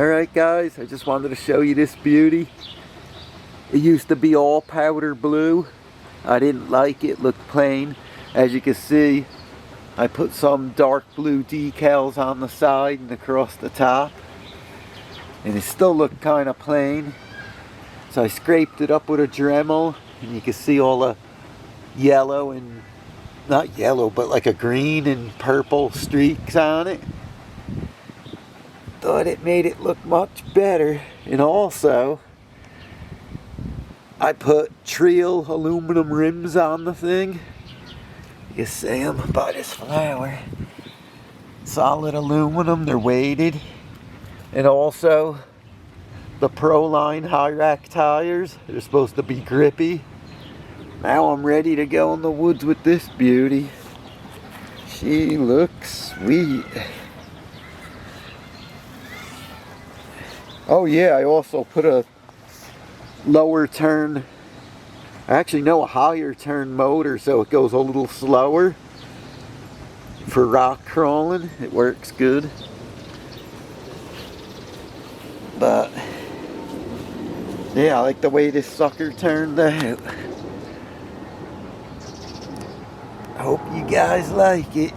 Alright guys, I just wanted to show you this beauty. It used to be all powder blue. I didn't like it, looked plain. As you can see, I put some dark blue decals on the side and across the top. And it still looked kind of plain. So I scraped it up with a dremel, and you can see all the yellow and, not yellow, but like a green and purple streaks on it. Thought it made it look much better. And also, I put Treal aluminum rims on the thing. You can see them by this flower. Solid aluminum, they're weighted. And also, the Proline Hyrax tires, they're supposed to be grippy. Now I'm ready to go in the woods with this beauty. She looks sweet. Oh yeah, I also put a lower turn, actually no, a higher turn motor, so it goes a little slower for rock crawling. It works good. But yeah, I like the way this sucker turned out. I hope you guys like it.